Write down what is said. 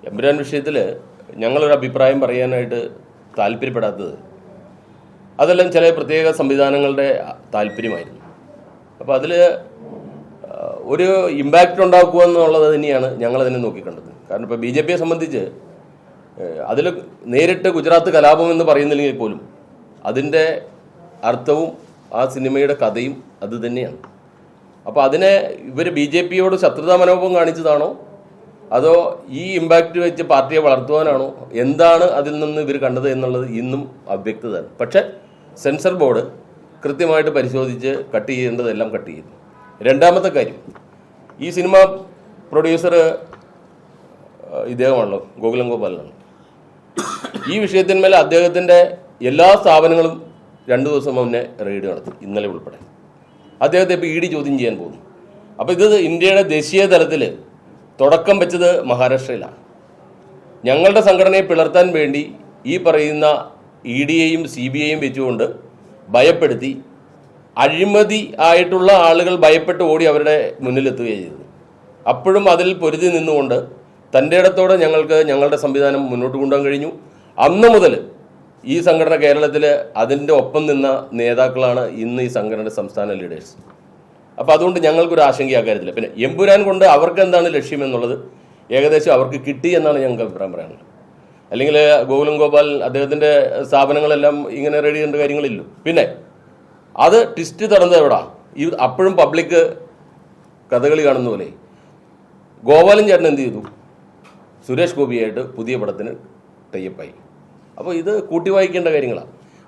എമ്പുരാൻ വിഷയത്തിൽ ഞങ്ങളൊരു അഭിപ്രായം പറയാനായിട്ട് താല്പര്യപ്പെടാത്തത് അതെല്ലാം ചില പ്രത്യേക സംവിധാനങ്ങളുടെ താല്പര്യമായിരുന്നു. അപ്പോൾ അതിൽ ഒരു ഇമ്പാക്റ്റ് ഉണ്ടാക്കുക എന്നുള്ളത് തന്നെയാണ് ഞങ്ങളതിനെ നോക്കിക്കണ്ടത്. കാരണം ഇപ്പോൾ BJP സംബന്ധിച്ച് അതിൽ നേരിട്ട് ഗുജറാത്ത് കലാപം എന്ന് പറയുന്നില്ലെങ്കിൽ പോലും അതിൻ്റെ അർത്ഥവും ആ സിനിമയുടെ കഥയും അത് തന്നെയാണ്. അപ്പോൾ അതിനെ ഇവർ BJPയോട് ശത്രുതാ മനോഭാവം കാണിച്ചതാണോ അതോ ഈ ഇമ്പാക്റ്റ് വെച്ച് പാർട്ടിയെ വളർത്തുവാനാണോ, എന്താണ് അതിൽ നിന്ന് ഇവർ കണ്ടത് എന്നുള്ളത് ഇന്നും അവ്യക്തതാണ്. പക്ഷേ സെൻസർ ബോർഡ് കൃത്യമായിട്ട് പരിശോധിച്ച് കട്ട് ചെയ്യേണ്ടതെല്ലാം കട്ട് ചെയ്യുന്നു. രണ്ടാമത്തെ കാര്യം, ഈ സിനിമ പ്രൊഡ്യൂസർ ഇദ്ദേഹമാണല്ലോ, ഗോകുലം ഗോപാലനാണ്. ഈ വിഷയത്തിന്മേൽ അദ്ദേഹത്തിൻ്റെ എല്ലാ സ്ഥാപനങ്ങളും 2 ദിവസം മുന്നേ റെയ്ഡ് നടത്തി, ഇന്നലെ ഉൾപ്പെടെ. അദ്ദേഹത്തെ ഇപ്പോൾ ED ചോദ്യം ചെയ്യാൻ പോകുന്നു. അപ്പോൾ ഇത് ഇന്ത്യയുടെ ദേശീയ തലത്തിൽ തുടക്കം വെച്ചത് മഹാരാഷ്ട്രയിലാണ്. ഞങ്ങളുടെ സംഘടനയെ പിളർത്താൻ വേണ്ടി ഈ പറയുന്ന EDയെയും CBIയെയും വെച്ചുകൊണ്ട് ഭയപ്പെടുത്തി അഴിമതി ആയിട്ടുള്ള ആളുകൾ ഭയപ്പെട്ട് ഓടി അവരുടെ മുന്നിലെത്തുകയാണ് ചെയ്തത്. അപ്പോഴും അതിൽ പൊരുതി നിന്നുകൊണ്ട് തൻ്റെ ഇടത്തോടെ ഞങ്ങൾക്ക് ഞങ്ങളുടെ സംവിധാനം മുന്നോട്ട് കൊണ്ടുപോകാൻ കഴിഞ്ഞു. അന്ന് മുതൽ ഈ സംഘടന കേരളത്തിൽ അതിൻ്റെ ഒപ്പം നിന്ന നേതാക്കളാണ് ഇന്ന് ഈ സംഘടനയുടെ സംസ്ഥാന ലീഡേഴ്സ്. അപ്പോൾ അതുകൊണ്ട് ഞങ്ങൾക്കൊരു ആശങ്കയാക്കാറില്ല. പിന്നെ എമ്പുരാൻ കൊണ്ട് അവർക്ക് എന്താണ് ലക്ഷ്യം എന്നുള്ളത് ഏകദേശം അവർക്ക് കിട്ടി എന്നാണ് ഞങ്ങൾക്ക് അഭിപ്രായം പറയാനുള്ളത്. അല്ലെങ്കിൽ ഗോകുലം ഗോപാൽ അദ്ദേഹത്തിൻ്റെ സ്ഥാപനങ്ങളെല്ലാം ഇങ്ങനെ റെഡി ചെയ്യേണ്ട കാര്യങ്ങളില്ലല്ലോ. പിന്നെ അത് ട്വിസ്റ്റ് തടഞ്ഞത് എവിടാ? ഈ അപ്പോഴും പബ്ലിക് കഥകളി കാണുന്ന പോലെ ഗോപാലൻ ചേട്ടൻ എന്ത് ചെയ്തു? സുരേഷ് ഗോപിയായിട്ട് പുതിയ പടത്തിന് ടൈപ്പായി. അപ്പോൾ ഇത് കൂട്ടി വായിക്കേണ്ട കാര്യങ്ങളാണ്.